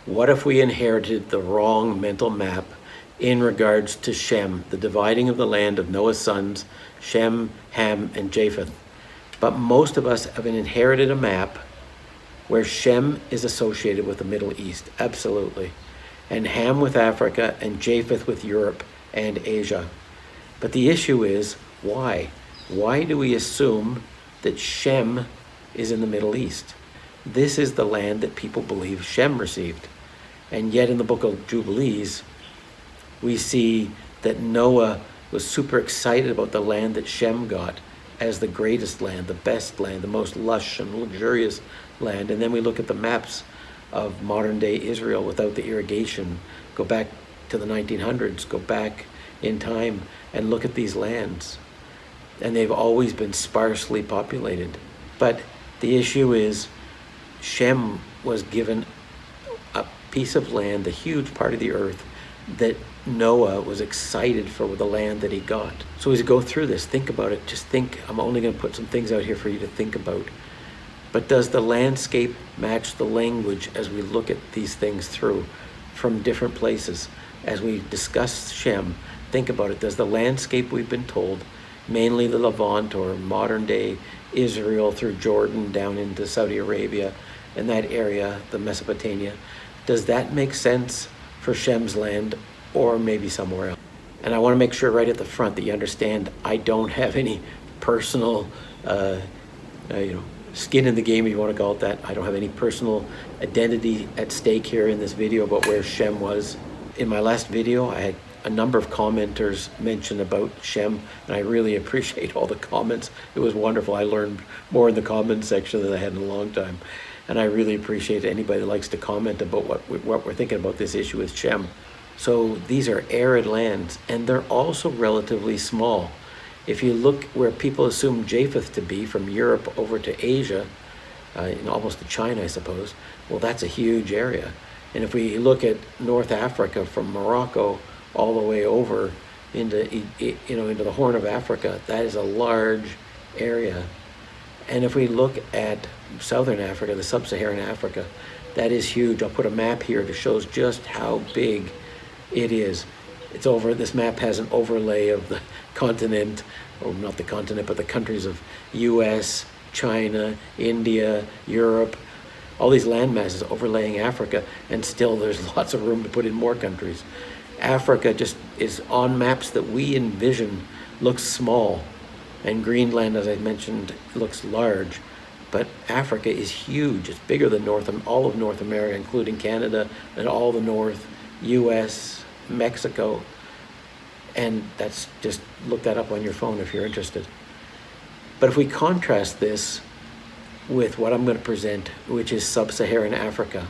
What if we inherited the wrong mental map in regards to Shem, the dividing of the land of Noah's sons, Shem, Ham, and Japheth? But most of us have inherited a map where Shem is associated with the Middle East, absolutely, and Ham with Africa, and Japheth with Europe and Asia. But the issue is, why? Why do we assume that Shem is in the Middle East? This is the land that people believe Shem received. And yet in the Book of Jubilees, we see that Noah was super excited about the land that Shem got as the greatest land, the best land, the most lush and luxurious land. And then we look at the maps of modern day Israel without the irrigation, go back to the 1900s, go back in time and look at these lands. And they've always been sparsely populated. But the issue is Shem was given a piece of land, a huge part of the earth, that Noah was excited for the land that he got. So as you go through this, think about it. Just think, I'm only going to put some things out here for you to think about. But does the landscape match the language as we look at these things through from different places? As we discuss Shem, think about it. Does the landscape we've been told, mainly the Levant or modern day Israel through Jordan down into Saudi Arabia and that area, the Mesopotamia, does that make sense for Shem's land or maybe somewhere else? And I want to make sure right at the front that you understand I don't have any personal skin in the game, if you want to call it that. I don't have any personal identity at stake here in this video about where Shem was. In my last video, I had a number of commenters mention about Shem, and I really appreciate all the comments. It was wonderful. I learned more in the comment section than I had in a long time. And I really appreciate anybody that likes to comment about what we're thinking about this issue with Shem. So these are arid lands, and they're also relatively small. If you look where people assume Japheth to be, from Europe over to Asia, almost to China, I suppose, well, that's a huge area. And if we look at North Africa from Morocco all the way over into the Horn of Africa, that is a large area. And if we look at Southern Africa, the Sub-Saharan Africa, that is huge. I'll put a map here that shows just how big it is. This map has an overlay of the continent, or not the continent, but the countries of US, China, India, Europe, all these land masses overlaying Africa, and still there's lots of room to put in more countries. Africa just is on maps that we envision looks small, and Greenland, as I mentioned, looks large, but Africa is huge. It's bigger than all of North America, including Canada and all the North, US, Mexico, and that's just, look that up on your phone if you're interested. But if we contrast this with what I'm going to present, which is Sub-Saharan Africa,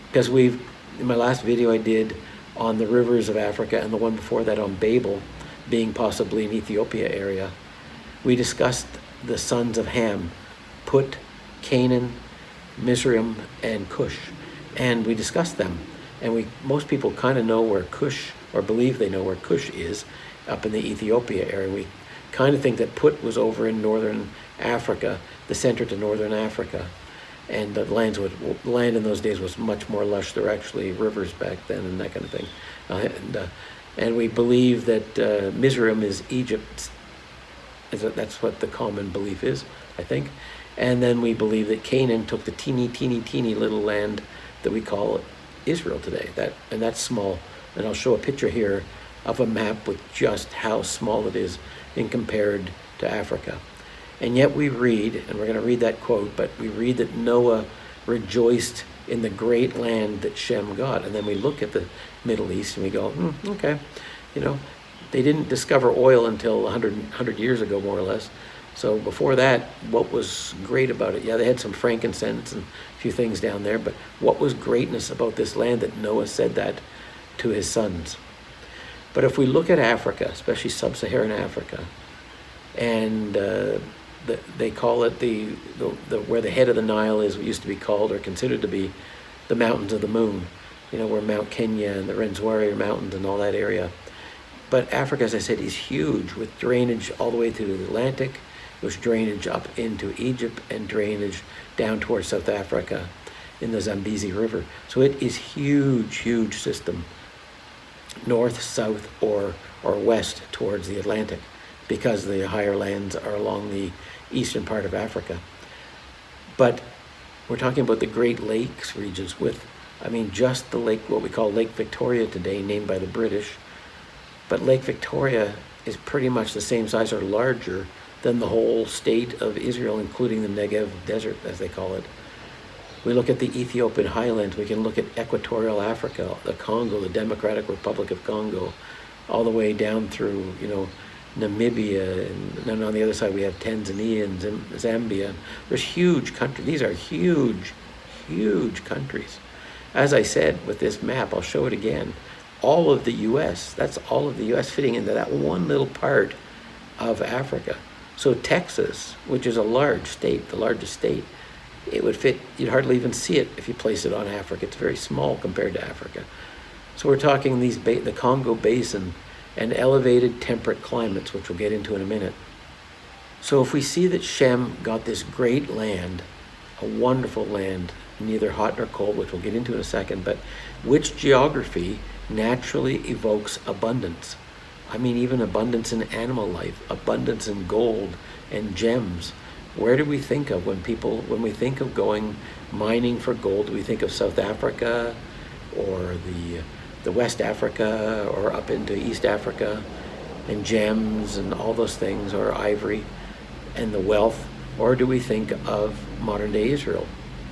because in my last video I did on the rivers of Africa, and the one before that on Babel being possibly an Ethiopia area, we discussed the sons of Ham, Put, Canaan, Mizraim, and Kush, and we discussed them. And most people kind of know where Kush, or believe they know where Kush is, up in the Ethiopia area. We kind of think that Put was over in northern Africa, the center to northern Africa. And the land in those days was much more lush. There were actually rivers back then and that kind of thing. And we believe that Mizraim is Egypt. That's what the common belief is, I think. And then we believe that Canaan took the teeny little land that we call Israel today. And that's small. And I'll show a picture here of a map with just how small it is in compared to Africa. And yet we read, and we're going to read that quote, but we read that Noah rejoiced in the great land that Shem got. And then we look at the Middle East and we go, okay, they didn't discover oil until 100 years ago, more or less. So before that, what was great about it? Yeah, they had some frankincense and a few things down there, but what was greatness about this land that Noah said that to his sons? But if we look at Africa, especially Sub-Saharan Africa, and they call it where the head of the Nile is, what used to be called or considered to be the Mountains of the Moon, where Mount Kenya and the Rwenzori Mountains and all that area. But Africa, as I said, is huge, with drainage all the way to the Atlantic. There's drainage up into Egypt and drainage down towards South Africa. in the Zambezi River. So it is huge, huge system, north, south, or west towards the Atlantic, because the higher lands are along the eastern part of Africa. But we're talking about the Great Lakes regions with, I mean, just the lake, what we call Lake Victoria today, named by the British. But Lake Victoria is pretty much the same size or larger than the whole state of Israel, including the Negev Desert, as they call it. We look at the Ethiopian highlands, we can look at Equatorial Africa, the Congo, the Democratic Republic of Congo, all the way down through, you know, Namibia, and then on the other side we have Tanzania and Zambia. There's huge countries. These are huge, huge countries. As I said, with this map, I'll show it again, all of the US, that's all of the US fitting into that one little part of Africa. So Texas, which is a large state, the largest state, it would fit, you'd hardly even see it if you place it on Africa. It's very small compared to Africa. So we're talking these the Congo Basin and elevated temperate climates, which we'll get into in a minute. So if we see that Shem got this great land, a wonderful land, neither hot nor cold, which we'll get into in a second, but which geography naturally evokes abundance? I mean, even abundance in animal life, abundance in gold and gems. Where do we think of when we think of going mining for gold? Do we think of South Africa or the West Africa or up into East Africa and gems and all those things, or ivory and the wealth? Or do we think of modern day Israel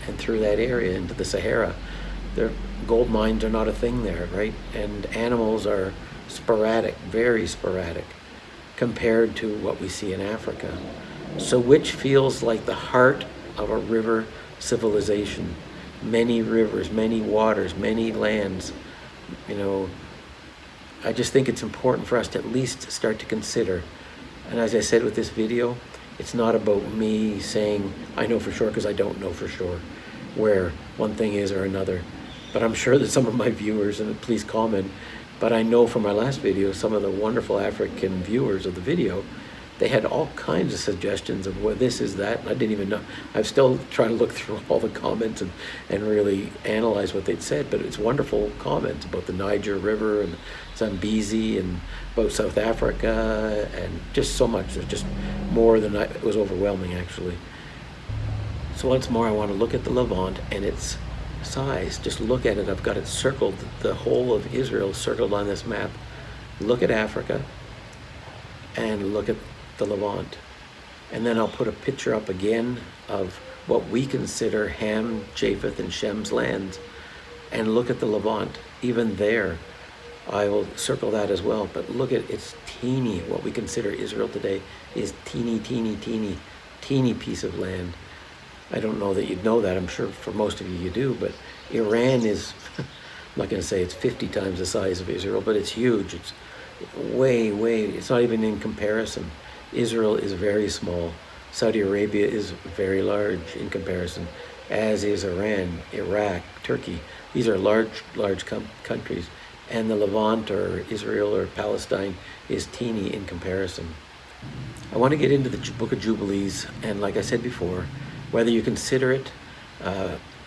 and through that area into the Sahara? Their gold mines are not a thing there, right? And animals are sporadic, very sporadic, compared to what we see in Africa. So which feels like the heart of a river civilization? Many rivers, many waters, many lands. You know, I just think it's important for us to at least start to consider. And as I said with this video, it's not about me saying I know for sure, because I don't know for sure where one thing is or another. But I'm sure that some of my viewers, and please comment, but I know from my last video, some of the wonderful African viewers of the video, they had all kinds of suggestions of what this is, that. I didn't even know. I'm still trying to look through all the comments and really analyze what they'd said, but it's wonderful comments about the Niger River and Zambezi and about South Africa and just so much. There's just more than it was overwhelming, actually. So once more, I want to look at the Levant and its size. Just look at it. I've got it circled, the whole of Israel circled on this map. Look at Africa and look at the Levant. And then I'll put a picture up again of what we consider Ham, Japheth, and Shem's lands, and look at the Levant. Even there, I will circle that as well. But look at it's teeny. What we consider Israel today is teeny, teeny, teeny, teeny piece of land. I don't know that you'd know that. I'm sure for most of you do, but Iran is, I'm not going to say it's 50 times the size of Israel, but it's huge. It's way, it's not even in comparison. Israel is very small. Saudi Arabia is very large in comparison, as is Iran, Iraq, Turkey. These are large countries. And the Levant, or Israel, or Palestine, is teeny in comparison. I want to get into the Book of Jubilees, and like I said before, whether you consider it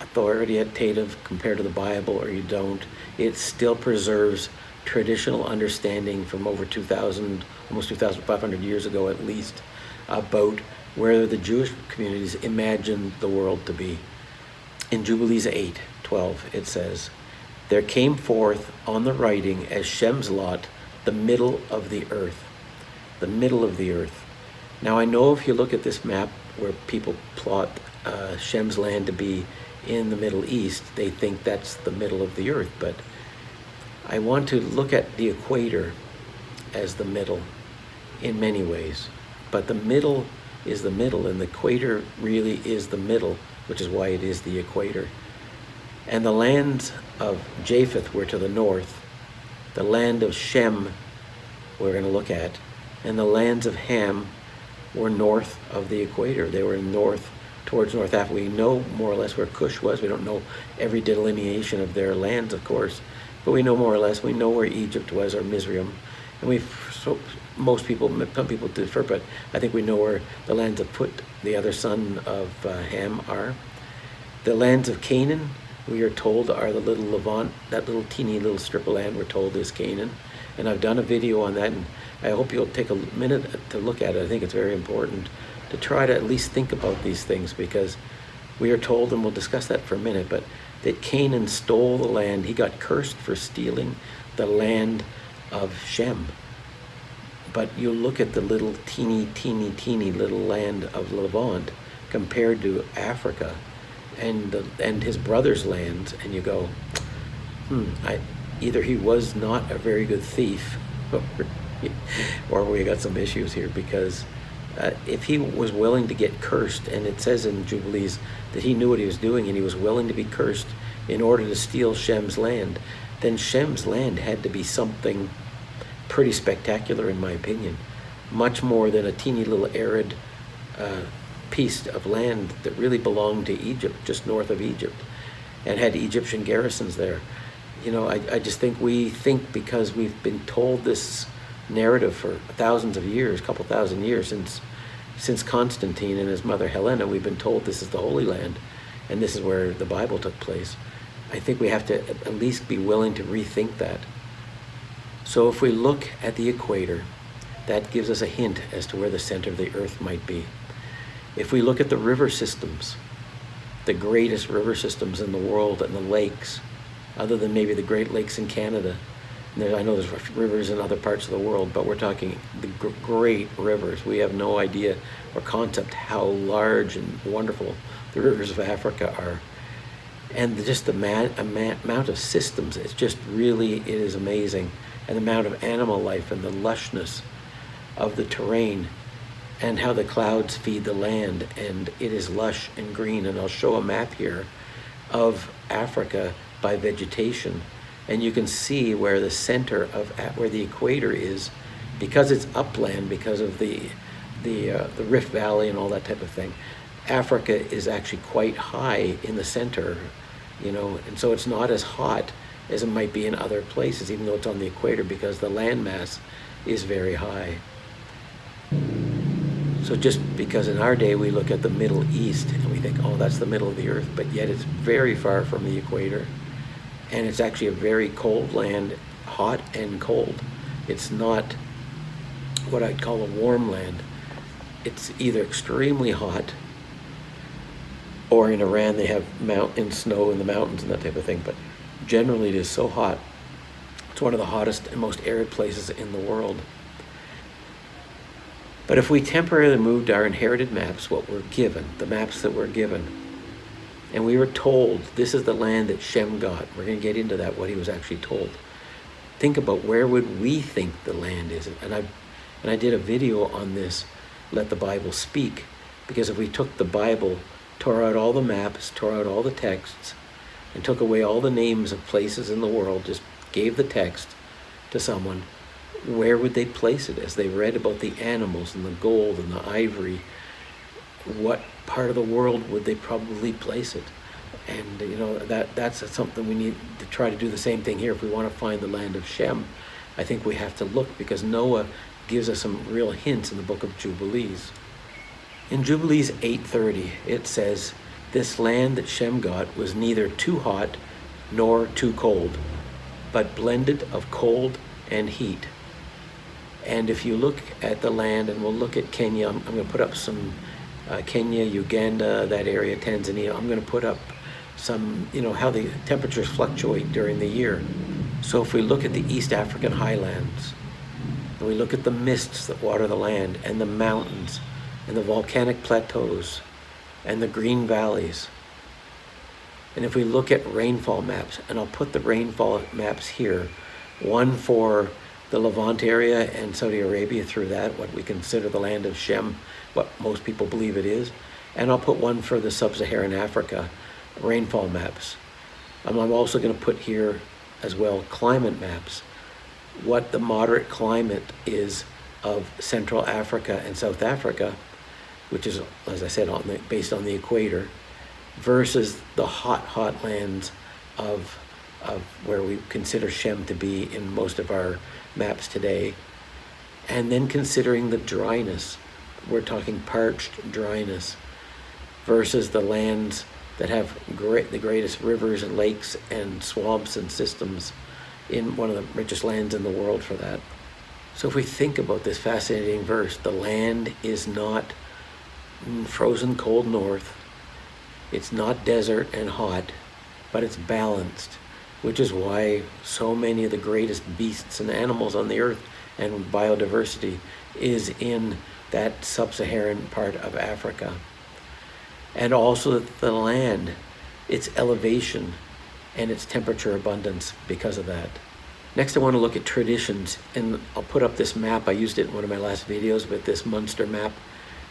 authoritative compared to the Bible or you don't, it still preserves traditional understanding from over 2,000, almost 2,500 years ago at least, about where the Jewish communities imagined the world to be. In Jubilees 8:12, it says, "There came forth on the writing as Shem's lot, the middle of the earth." The middle of the earth. Now I know if you look at this map where people plot Shem's land to be in the Middle East, they think that's the middle of the earth, but I want to look at the equator as the middle in many ways. But the middle is the middle, and the equator really is the middle, which is why it is the equator. And the lands of Japheth were to the north, the land of Shem we're going to look at, and the lands of Ham were north of the equator. They were north towards North Africa. We know more or less where Kush was. We don't know every delineation of their lands, of course, but we know more or less. We know where Egypt was, or Mizraim, and some people differ, but I think we know where the lands of Put, the other son of Ham, are. The lands of Canaan, we are told, are the little Levant, that little teeny little strip of land we're told is Canaan. And I've done a video on that, and I hope you'll take a minute to look at it. I think it's very important to try to at least think about these things, because we are told, and we'll discuss that for a minute, but that Canaan stole the land. He got cursed for stealing the land of Shem. But you look at the little teeny little land of Levant compared to Africa and his brother's lands, and you go, either he was not a very good thief, or we got some issues here, because if he was willing to get cursed, and it says in Jubilees that he knew what he was doing and he was willing to be cursed in order to steal Shem's land, then Shem's land had to be something pretty spectacular, in my opinion. Much more than a teeny little arid piece of land that really belonged to Egypt, just north of Egypt, and had Egyptian garrisons there. You know, I just think we think, because we've been told this narrative for thousands of years, couple thousand years, since Constantine and his mother Helena, we've been told this is the Holy Land, and this is where the Bible took place. I think we have to at least be willing to rethink that. So if we look at the equator, that gives us a hint as to where the center of the earth might be. If we look at the river systems, the greatest river systems in the world, and the lakes, other than maybe the Great Lakes in Canada, I know there's rivers in other parts of the world, but we're talking the great rivers. We have no idea or concept how large and wonderful the rivers of Africa are. And just the amount of systems, it's just really, it is amazing. And the amount of animal life and the lushness of the terrain, and how the clouds feed the land, and it is lush and green. And I'll show a map here of Africa by vegetation, and you can see where the center of where the equator is, because it's upland, because of the Rift Valley and all that type of thing. Africa is actually quite high in the center, you know, and so it's not as hot as it might be in other places, even though it's on the equator, because the landmass is very high. So just because in our day we look at the Middle East and we think, oh, that's the middle of the earth, but yet it's very far from the equator. And it's actually a very cold land, hot and cold. It's not what I'd call a warm land. It's either extremely hot, or in Iran they have snow in the mountains and that type of thing, but generally it is so hot. It's one of the hottest and most arid places in the world. But if we temporarily moved our inherited maps, what we're given, the maps that we're given, and we were told this is the land that Shem got, we're going to get into that, what he was actually told. Think about, where would we think the land is? And I did a video on this, Let the Bible Speak, because if we took the Bible, tore out all the maps, tore out all the texts, and took away all the names of places in the world, just gave the text to someone, where would they place it as they read about the animals and the gold and the ivory? What part of the world would they probably place it? And you know, that's something we need to try to do the same thing here. If we want to find the land of Shem, I think we have to look, because Noah gives us some real hints in the Book of Jubilees. In Jubilees 8:30, it says, this land that Shem got was neither too hot nor too cold, but blended of cold and heat. And if you look at the land, and we'll look at Kenya, I'm going to put up some Kenya, Uganda, that area, Tanzania. I'm going to put up some, you know, how the temperatures fluctuate during the year. So if we look at the East African highlands, and we look at the mists that water the land, and the mountains, and the volcanic plateaus, and the green valleys, and if we look at rainfall maps, and I'll put the rainfall maps here, one for the Levant area and Saudi Arabia through that, what we consider the land of Shem, what most people believe it is, and I'll put one for the Sub-Saharan Africa rainfall maps. I'm also going to put here as well climate maps, what the moderate climate is of Central Africa and South Africa, which is, as I said, based on the equator, versus the hot lands of where we consider Shem to be in most of our maps today. And then considering the dryness, we're talking parched dryness, versus the lands that have the greatest rivers and lakes and swamps and systems in one of the richest lands in the world for that. So if we think about this fascinating verse, the land is not frozen cold north, it's not desert and hot, but it's balanced, which is why so many of the greatest beasts and animals on the earth and biodiversity is in that sub-Saharan part of Africa. And also the land, its elevation and its temperature abundance because of that. Next, I want to look at traditions, and I'll put up this map. I used it in one of my last videos, but this Munster map.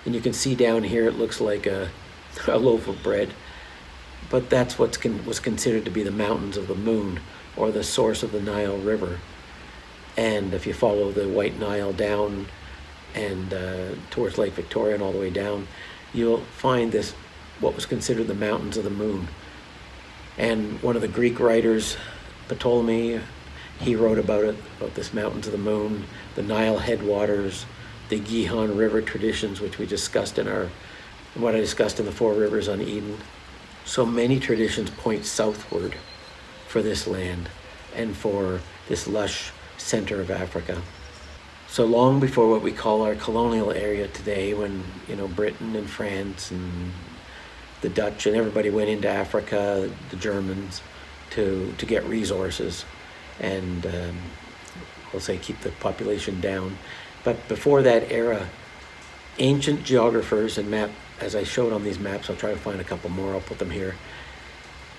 And you can see down here, it looks like a loaf of bread. But that's what was considered to be the mountains of the moon, or the source of the Nile River. And if you follow the White Nile down and towards Lake Victoria and all the way down, you'll find this, what was considered the mountains of the moon. And one of the Greek writers, Ptolemy, he wrote about this mountains of the moon, the Nile headwaters, the Gihon River traditions, which we discussed what I discussed in the Four Rivers on Eden. So many traditions point southward for this land and for this lush center of Africa. So long before what we call our colonial area today, when Britain and France and the Dutch and everybody went into Africa, the Germans, to get resources and we'll say keep the population down. But before that era, ancient geographers and as I showed on these maps, I'll try to find a couple more, I'll put them here.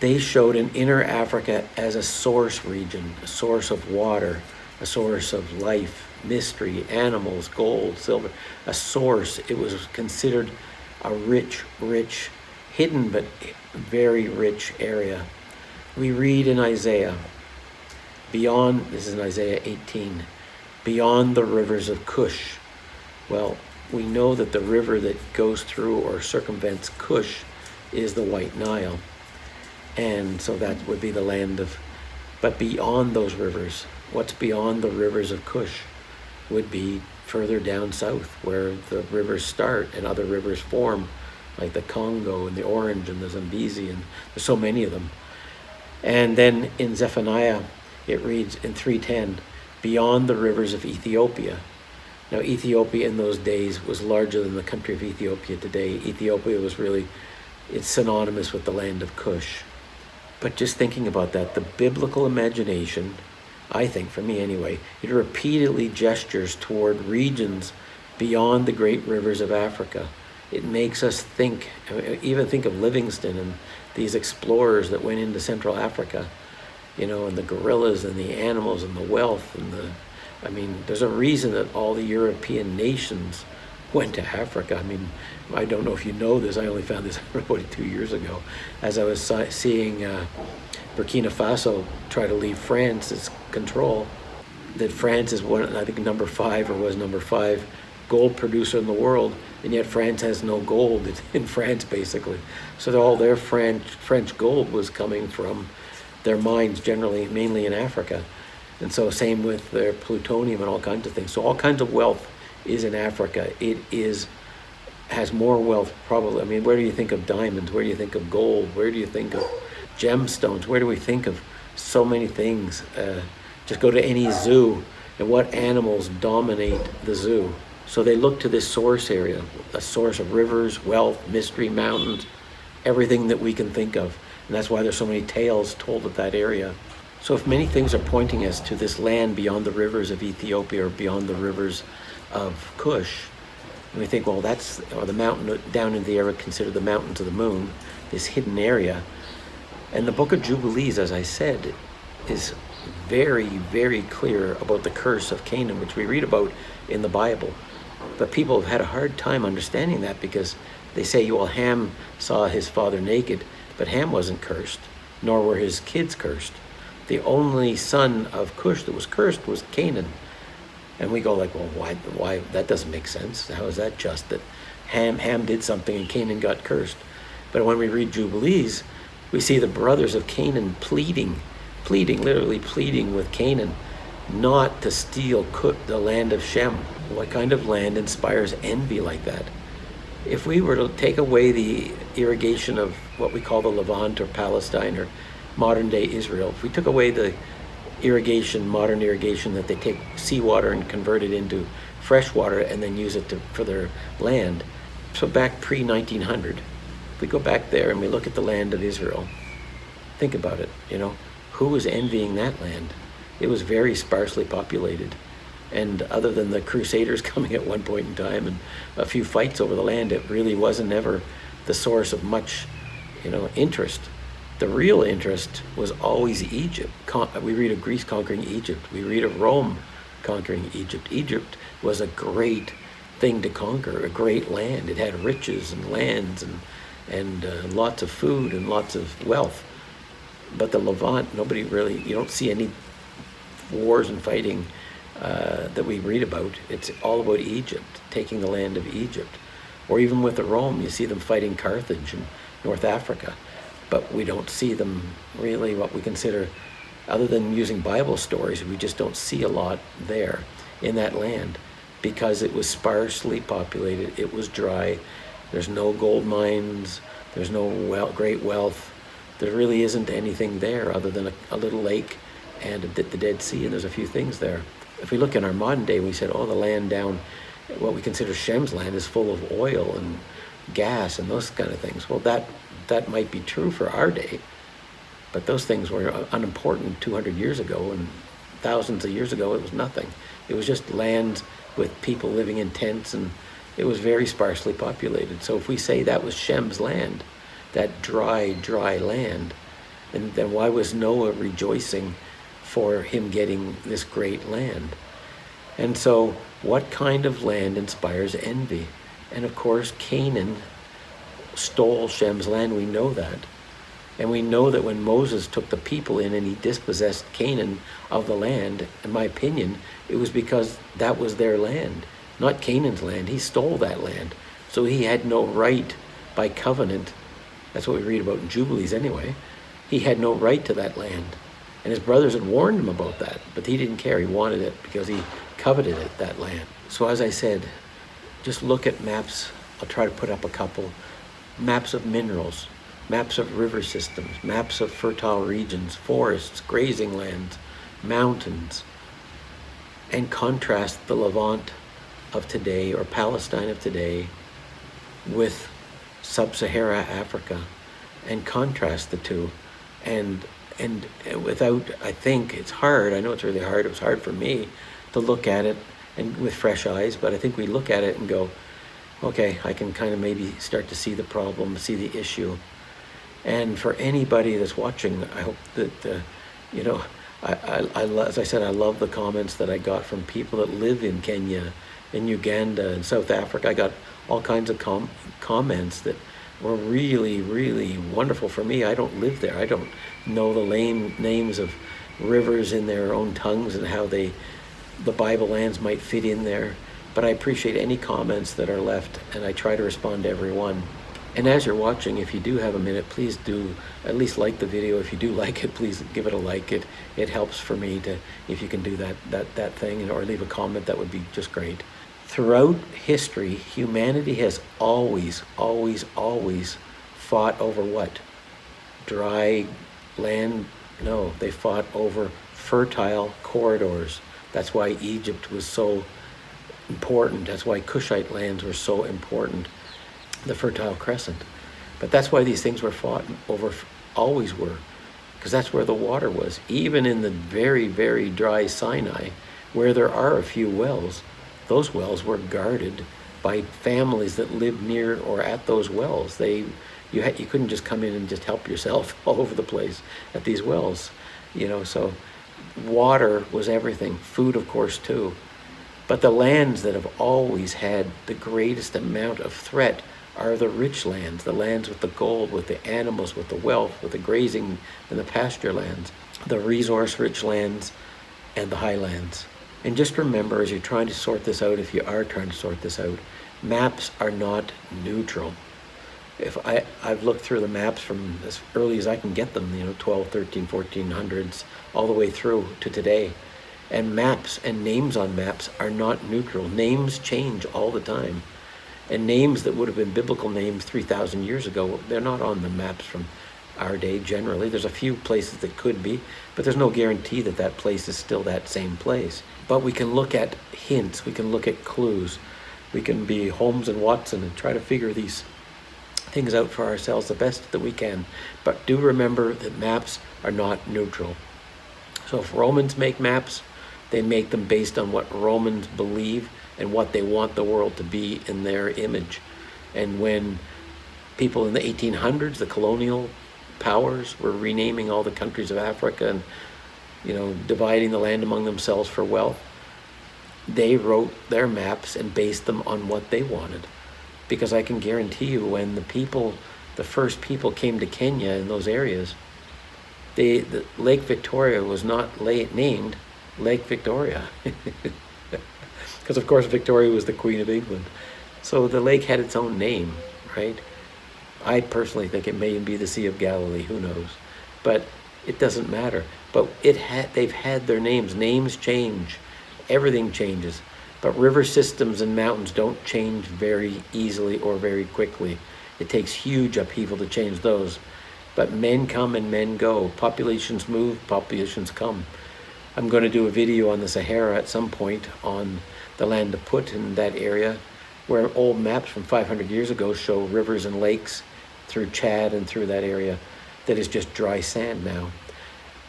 They showed an inner Africa as a source region, a source of water, a source of life, mystery, animals, gold, silver, a source. It was considered a rich, hidden but very rich area. We read in Isaiah, this is in Isaiah 18, beyond the rivers of Kush. Well, we know that the river that goes through or circumvents Kush is the White Nile. And so that would be the land but beyond those rivers, what's beyond the rivers of Kush would be further down south where the rivers start and other rivers form, like the Congo and the Orange and the Zambezi, and there's so many of them. And then in Zephaniah, it reads in 3:10, beyond the rivers of Ethiopia. Now, Ethiopia in those days was larger than the country of Ethiopia today. Ethiopia was it's synonymous with the land of Kush. But just thinking about that, the biblical imagination, I think, for me anyway, it repeatedly gestures toward regions beyond the great rivers of Africa. It makes us think, even think of Livingstone and these explorers that went into Central Africa, and the gorillas and the animals and the wealth and there's a reason that all the European nations went to Africa. I don't know if you know this, I only found this about 2 years ago, as I was seeing Burkina Faso try to leave France's control, that France is number 5 gold producer in the world, and yet France has no gold in France, basically. So all their French gold was coming from their mines, mainly in Africa. And so same with their plutonium and all kinds of things. So all kinds of wealth is in Africa. It has more wealth probably. Where do you think of diamonds? Where do you think of gold? Where do you think of gemstones? Where do we think of so many things? Just go to any zoo, and what animals dominate the zoo? So they look to this source area, a source of rivers, wealth, mystery, mountains, everything that we can think of. And that's why there's so many tales told of that area. So if many things are pointing us to this land beyond the rivers of Ethiopia or beyond the rivers of Kush, and we think, well, that's the mountain down in the area considered the mountains of the moon, this hidden area. And the Book of Jubilees, as I said, is very, very clear about the curse of Canaan, which we read about in the Bible. But people have had a hard time understanding that because they say, well, Ham saw his father naked, but Ham wasn't cursed, nor were his kids cursed. The only son of Kush that was cursed was Canaan. And we go like, well, why? That doesn't make sense. How is that just that Ham did something and Canaan got cursed? But when we read Jubilees, we see the brothers of Canaan literally pleading with Canaan not to steal the land of Shem. What kind of land inspires envy like that? If we were to take away the irrigation of what we call the Levant or Palestine or modern day Israel, if we took away the irrigation, modern irrigation, that they take seawater and convert it into fresh water and then use it for their land. So back pre-1900, if we go back there and we look at the land of Israel, think about it, who was envying that land? It was very sparsely populated. And other than the Crusaders coming at one point in time and a few fights over the land, it really wasn't ever the source of much, interest. The real interest was always Egypt. We read of Greece conquering Egypt. We read of Rome conquering Egypt. Egypt was a great thing to conquer, a great land. It had riches and lands and lots of food and lots of wealth. But the Levant, you don't see any wars and fighting that we read about. It's all about Egypt, taking the land of Egypt. Or even with the Rome, you see them fighting Carthage in North Africa. But we don't see them really what we consider, other than using Bible stories, we just don't see a lot there in that land because it was sparsely populated, it was dry, there's no gold mines, there's no great wealth, there really isn't anything there other than a little lake and the Dead Sea, and there's a few things there. If we look in our modern day, we said, the land down, what we consider Shem's land, is full of oil and gas and those kind of things. Well, that might be true for our day, but those things were unimportant 200 years ago, and thousands of years ago it was nothing. It was just land with people living in tents, and it was very sparsely populated. So if we say that was Shem's land, that dry land, and then why was Noah rejoicing for him getting this great land? And so what kind of land inspires envy? And of course, Canaan stole Shem's land, we know that. And we know that when Moses took the people in and he dispossessed Canaan of the land, in my opinion, it was because that was their land, not Canaan's land. He stole that land. So he had no right by covenant. That's what we read about in Jubilees anyway. He had no right to that land. And his brothers had warned him about that, but he didn't care. He wanted it because he coveted it, that land. So as I said, just look at maps. I'll try to put up a couple. Maps of minerals, maps of river systems, maps of fertile regions, forests, grazing lands, mountains, and contrast the Levant of today or Palestine of today with Sub-Saharan Africa, and contrast the two. And without, I think it's hard, I know it's really hard, it was hard for me to look at it and with fresh eyes, but I think we look at it and go, okay, I can kind of maybe start to see the problem, see the issue. And for anybody that's watching, I hope that, as I said, I love the comments that I got from people that live in Kenya, in Uganda, and South Africa. I got all kinds of comments that were really, really wonderful for me. I don't live there. I don't know the names of rivers in their own tongues and how the Bible lands might fit in there. But I appreciate any comments that are left, and I try to respond to every one. And as you're watching, if you do have a minute, please do at least like the video. If you do like it, please give it a like. It helps for me to, if you can do that thing, or leave a comment, that would be just great. Throughout history, humanity has always fought over what? Dry land? No, they fought over fertile corridors. That's why Egypt was so important. That's why Kushite lands were so important, the Fertile Crescent. But that's why these things were fought over, always were, because that's where the water was. Even in the very, very dry Sinai, where there are a few wells, those wells were guarded by families that lived near or at those wells. You couldn't just come in and just help yourself all over the place at these wells, so water was everything. Food, of course, too. But the lands that have always had the greatest amount of threat are the rich lands, the lands with the gold, with the animals, with the wealth, with the grazing and the pasture lands, the resource-rich lands and the highlands. And just remember, as you're trying to sort this out, if you are trying to sort this out, maps are not neutral. If I've looked through the maps from as early as I can get them, 12, 13, 1400s, all the way through to today. And maps and names on maps are not neutral. Names change all the time. And names that would have been biblical names 3,000 years ago, they're not on the maps from our day generally. There's a few places that could be, but there's no guarantee that that place is still that same place. But we can look at hints, we can look at clues. We can be Holmes and Watson and try to figure these things out for ourselves the best that we can. But do remember that maps are not neutral. So if Romans make maps, they make them based on what Romans believe and what they want the world to be in their image. And when people in the 1800s, the colonial powers, were renaming all the countries of Africa and, you know, dividing the land among themselves for wealth, they wrote their maps and based them on what they wanted. Because I can guarantee you, when the first people came to Kenya in those areas, the Lake Victoria was not named Lake Victoria. Because of course Victoria was the Queen of England. So the lake had its own name, right? I personally think it may be the Sea of Galilee, who knows? But it doesn't matter. But they've had their names. Names change. Everything changes. But river systems and mountains don't change very easily or very quickly. It takes huge upheaval to change those. But men come and men go. Populations move, populations come. I'm going to do a video on the Sahara at some point on the land of Put in that area, where old maps from 500 years ago show rivers and lakes through Chad and through that area that is just dry sand now.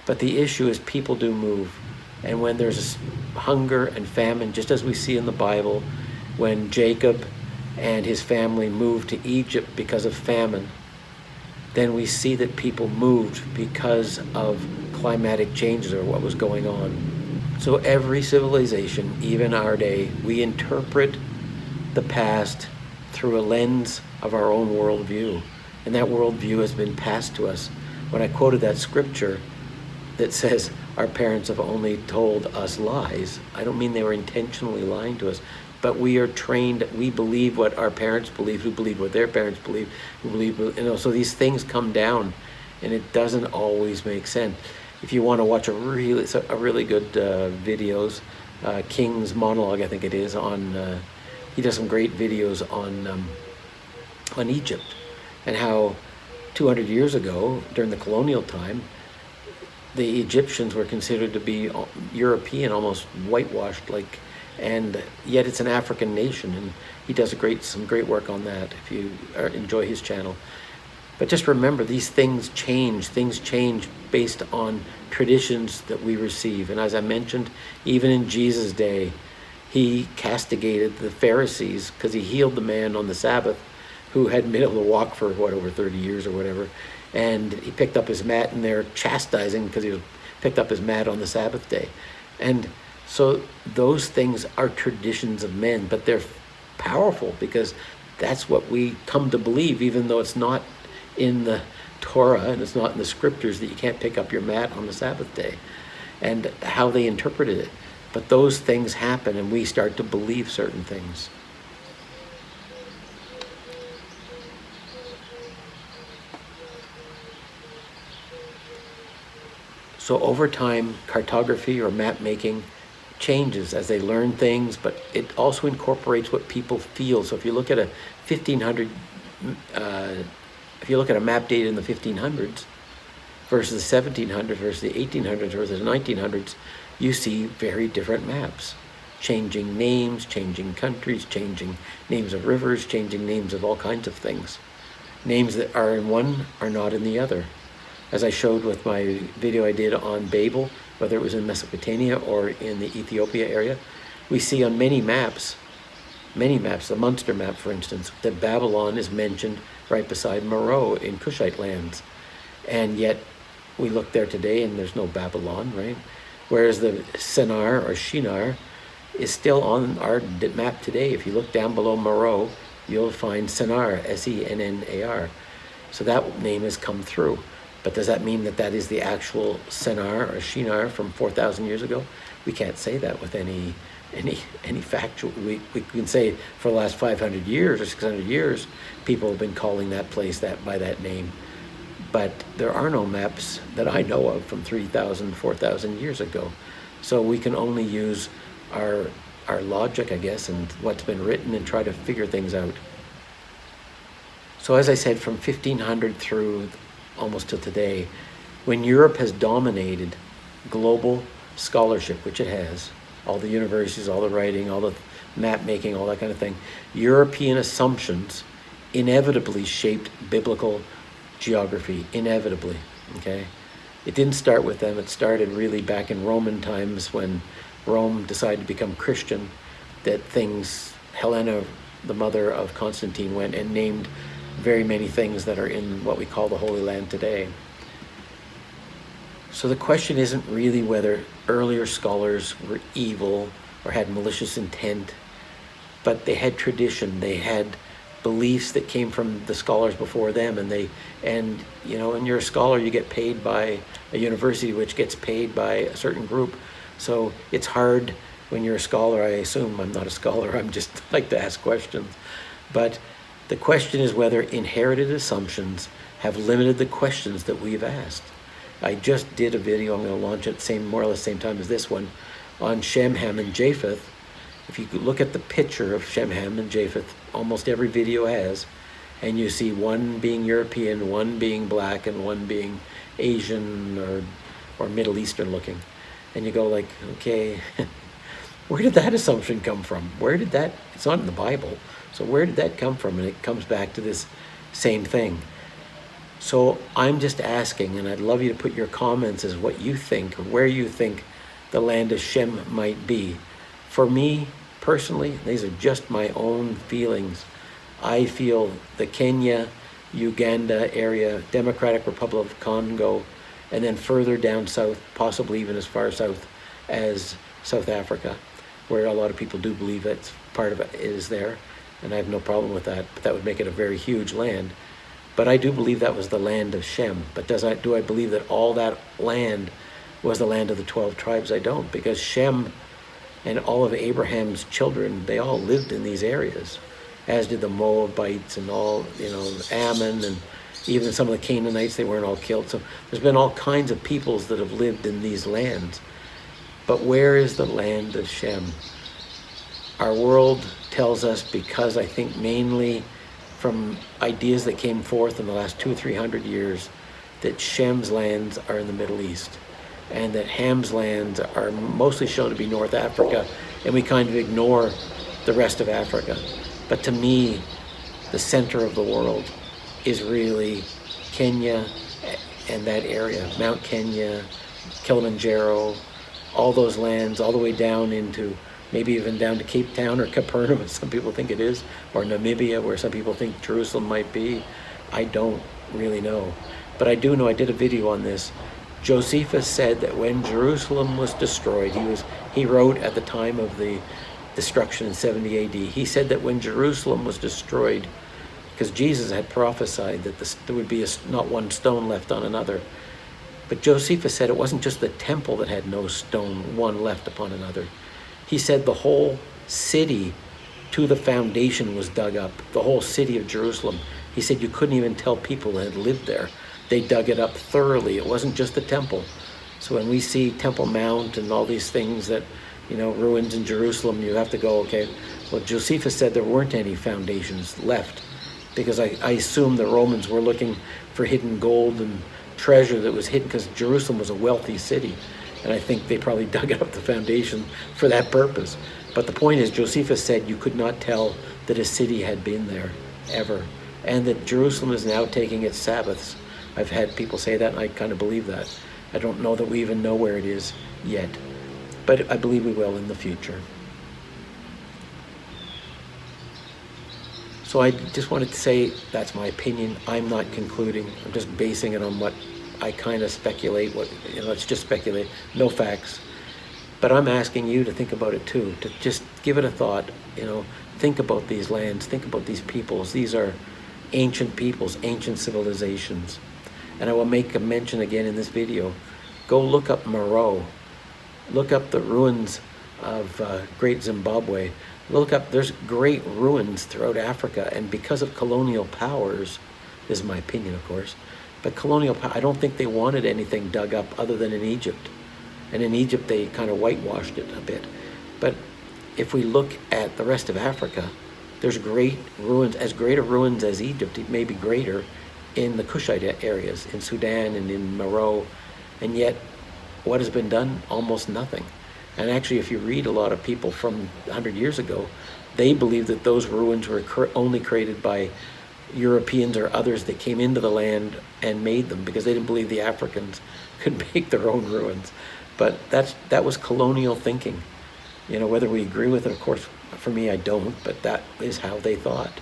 But the issue is people do move. And when there's hunger and famine, just as we see in the Bible, when Jacob and his family moved to Egypt because of famine, then we see that people moved because of climatic changes or what was going on. So every civilization, even our day, we interpret the past through a lens of our own worldview. And that worldview has been passed to us. When I quoted that scripture that says our parents have only told us lies, I don't mean they were intentionally lying to us, but we are trained, we believe what our parents believe, who believe what their parents believe, who believe, you know, so these things come down and it doesn't always make sense. If you want to watch a really good videos, King's monologue, I think it is, on, he does some great videos on Egypt and how 200 years ago, during the colonial time, the Egyptians were considered to be European, almost whitewashed, like, and yet it's an African nation, and he does some great work on that if you enjoy his channel. But just remember, these things change based on traditions that we receive. And as I mentioned, even in Jesus' day, he castigated the Pharisees because he healed the man on the Sabbath who hadn't been able to walk for, over 30 years or whatever. And he picked up his mat, and they're chastising because he picked up his mat on the Sabbath day. And so those things are traditions of men, but they're powerful because that's what we come to believe, even though it's not in the Torah and it's not in the scriptures that you can't pick up your mat on the Sabbath day, and how they interpreted it. But those things happen and we start to believe certain things. So over time, cartography or map making changes as they learn things, but it also incorporates what people feel. So if you look at a 1500, if you look at a map dated in the 1500s versus the 1700s versus the 1800s versus the 1900s, you see very different maps. Changing names, changing countries, changing names of rivers, changing names of all kinds of things. Names that are in one are not in the other. As I showed with my video I did on Babel, whether it was in Mesopotamia or in the Ethiopia area, we see on many maps, the Munster map, for instance, that Babylon is mentioned right beside Meroe in Kushite lands. And yet we look there today and there's no Babylon, right? Whereas the Sennar or Shinar is still on our map today. If you look down below Meroe, you'll find Sennar, S-E-N-N-A-R. So that name has come through. But does that mean that that is the actual Sennar or Shinar from 4,000 years ago? We can't say that with any factual. We can say for the last 500 years or 600 years, people have been calling that place by that name. But there are no maps that I know of from 3,000, 4,000 years ago. So we can only use our logic, I guess, and what's been written and try to figure things out. So as I said, from 1500 through almost to today, when Europe has dominated global scholarship, which it has, all the universities, all the writing, all the map making, all that kind of thing, European assumptions inevitably shaped biblical geography, inevitably, okay? It didn't start with them. It started really back in Roman times when Rome decided to become Christian, that things, Helena, the mother of Constantine, went and named very many things that are in what we call the Holy Land today. So the question isn't really whether earlier scholars were evil or had malicious intent, but they had tradition, they had beliefs that came from the scholars before them, and you know, when you're a scholar, you get paid by a university, which gets paid by a certain group. So it's hard when you're a scholar. I assume I'm not a scholar, I'm just like to ask questions. But the question is whether inherited assumptions have limited the questions that we've asked. I just did a video, I'm going to launch it more or less same time as this one, on Shem, Ham, and Japheth. If you look at the picture of Shem, Ham, and Japheth, almost every video has, and you see one being European, one being black, and one being Asian or Middle Eastern looking. And you go like, okay, where did that assumption come from? Where did that, it's not in the Bible, so where did that come from? And it comes back to this same thing. So I'm just asking, and I'd love you to put your comments as what you think, or where you think the land of Shem might be. For me, personally, these are just my own feelings. I feel the Kenya, Uganda area, Democratic Republic of Congo, and then further down south, possibly even as far south as South Africa, where a lot of people do believe that part of it is there, and I have no problem with that, but that would make it a very huge land. But I do believe that was the land of Shem. But do I believe that all that land was the land of the 12 tribes? I don't, because Shem and all of Abraham's children, they all lived in these areas, as did the Moabites and all, you know, Ammon, and even some of the Canaanites. They weren't all killed. So there's been all kinds of peoples that have lived in these lands. But where is the land of Shem? Our world tells us, because I think mainly from ideas that came forth in the last 200 or 300 years, that Shem's lands are in the Middle East, and that Ham's lands are mostly shown to be North Africa, and we kind of ignore the rest of Africa. But to me, the center of the world is really Kenya and that area, Mount Kenya, Kilimanjaro, all those lands, all the way down into maybe even down to Cape Town or Capernaum, as some people think it is, or Namibia, where some people think Jerusalem might be. I don't really know. But I do know, I did a video on this. Josephus said that when Jerusalem was destroyed, he wrote at the time of the destruction in 70 AD, he said that when Jerusalem was destroyed, because Jesus had prophesied that there would be not one stone left on another. But Josephus said it wasn't just the temple that had no stone, one left upon another. He said the whole city to the foundation was dug up, the whole city of Jerusalem. He said you couldn't even tell people that had lived there. They dug it up thoroughly. It wasn't just the temple. So when we see Temple Mount and all these things that, you know, ruins in Jerusalem, you have to go, okay, well, Josephus said there weren't any foundations left, because I assume the Romans were looking for hidden gold and treasure that was hidden, because Jerusalem was a wealthy city. And I think they probably dug up the foundation for that purpose. But the point is, Josephus said you could not tell that a city had been there, ever. And that Jerusalem is now taking its Sabbaths. I've had people say that, and I kind of believe that. I don't know that we even know where it is yet. But I believe we will in the future. So I just wanted to say, that's my opinion. I'm not concluding. I'm just basing it on what I kind of speculate, let's just speculate, no facts. But I'm asking you to think about it too, to just give it a thought, think about these lands, think about these peoples. These are ancient peoples, ancient civilizations. And I will make a mention again in this video. Go look up Meroe. Look up the ruins of Great Zimbabwe. There's great ruins throughout Africa, and because of colonial powers, this is my opinion, of course, but colonial power, I don't think they wanted anything dug up other than in Egypt. And in Egypt, they kind of whitewashed it a bit. But if we look at the rest of Africa, There's great ruins, as great a ruins as Egypt, it may be greater in the Kushite areas, in Sudan and in Meroe, and yet what has been done? Almost nothing. And actually, if you read a lot of people from 100 years ago, they believe that those ruins were only created by Europeans or others that came into the land and made them, because they didn't believe the Africans could make their own ruins. But that was colonial thinking. You know, whether we agree with it, of course, for me, I don't, but that is how they thought.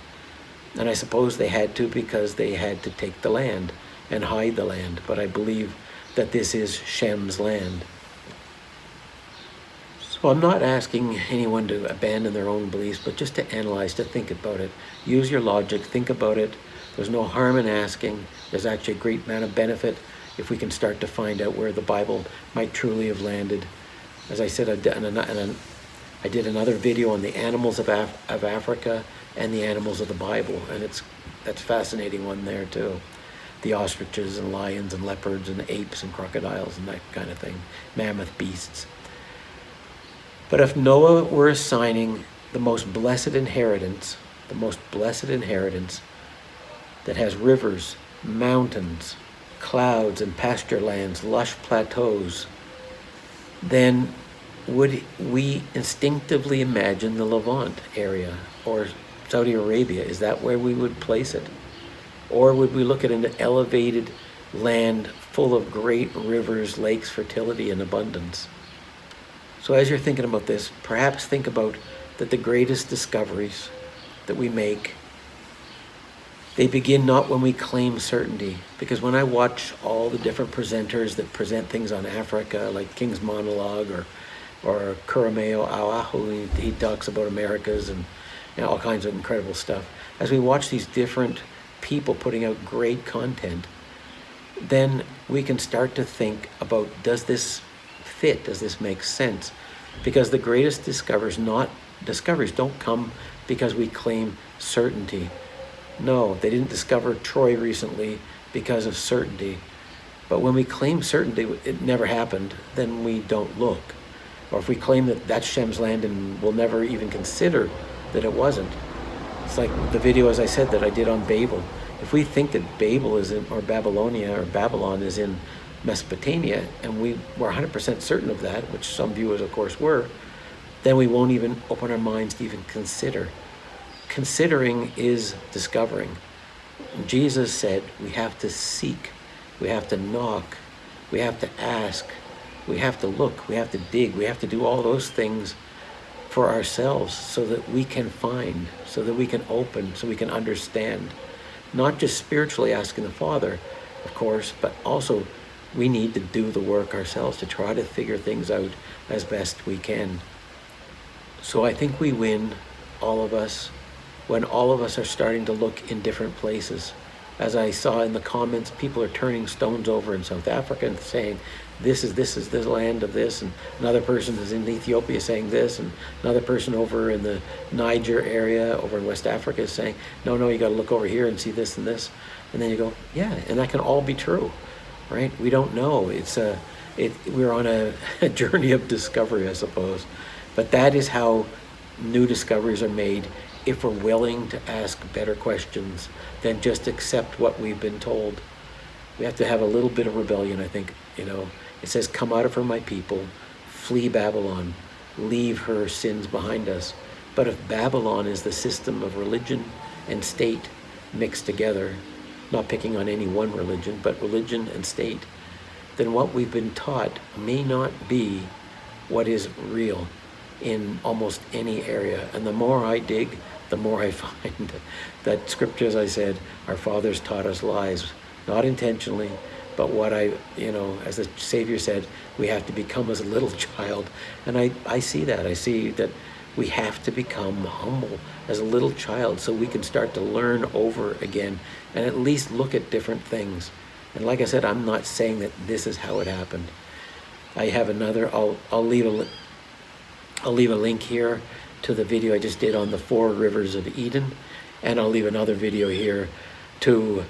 And I suppose they had to, because they had to take the land and hide the land. But I believe that this is Shem's land. So I'm not asking anyone to abandon their own beliefs, but just to analyze, to think about it. Use your logic, think about it. There's no harm in asking. There's actually a great amount of benefit if we can start to find out where the Bible might truly have landed. As I said, I did another video on the animals of Africa and the animals of the Bible, and that's a fascinating one there too. The ostriches and lions and leopards and apes and crocodiles and that kind of thing, mammoth beasts. But if Noah were assigning the most blessed inheritance that has rivers, mountains, clouds and pasture lands, lush plateaus, then would we instinctively imagine the Levant area or Saudi Arabia? Is that where we would place it? Or would we look at an elevated land full of great rivers, lakes, fertility, and abundance? So as you're thinking about this, perhaps think about that the greatest discoveries that we make, they begin not when we claim certainty. Because when I watch all the different presenters that present things on Africa, like King's Monologue or Kurameo Awahu, he talks about Americas and all kinds of incredible stuff. As we watch these different people putting out great content, then we can start to think about, does this fit? Does this make sense? Because the greatest discoveries don't come because we claim certainty. No, they didn't discover Troy recently because of certainty. But when we claim certainty, it never happened, then we don't look. Or if we claim that that's Shem's land and we'll never even consider that it wasn't. It's like the video, as I said, that I did on Babel. If we think that Babel is in, or Babylonia or Babylon is in Mesopotamia, and we were 100% certain of that, which some viewers of course were, then we won't even open our minds to even consider. Considering is discovering. Jesus said we have to seek, we have to knock, we have to ask, we have to look, we have to dig, we have to do all those things for ourselves so that we can find, so that we can open, so we can understand. Not just spiritually asking the Father, of course, but also we need to do the work ourselves to try to figure things out as best we can. So I think we win, all of us, when all of us are starting to look in different places. As I saw in the comments, people are turning stones over in South Africa and saying, this is the land of this, and another person is in Ethiopia saying this, and another person over in the Niger area over in West Africa is saying, no, you got to look over here and see this and this. And then you go, yeah, and that can all be true, right? We don't know. We're on a journey of discovery, I suppose. But that is how new discoveries are made, if we're willing to ask better questions than just accept what we've been told. We have to have a little bit of rebellion, I think. It says, come out of her, my people, flee Babylon, leave her sins behind us. But if Babylon is the system of religion and state mixed together, not picking on any one religion, but religion and state, then what we've been taught may not be what is real in almost any area. And the more I dig, the more I find that scripture, as I said, our fathers taught us lies, not intentionally, but what as the Savior said, we have to become as a little child. And I see that. I see that we have to become humble as a little child so we can start to learn over again and at least look at different things. And like I said, I'm not saying that this is how it happened. I have another, I'll leave a link here to the video I just did on the 4 rivers of Eden, and I'll leave another video here to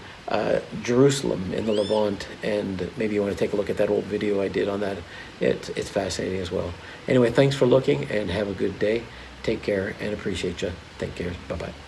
Jerusalem in the Levant, and maybe you want to take a look at that old video I did on that. It's fascinating as well. Anyway, thanks for looking and have a good day. Take care and appreciate you. Take care. Bye-bye.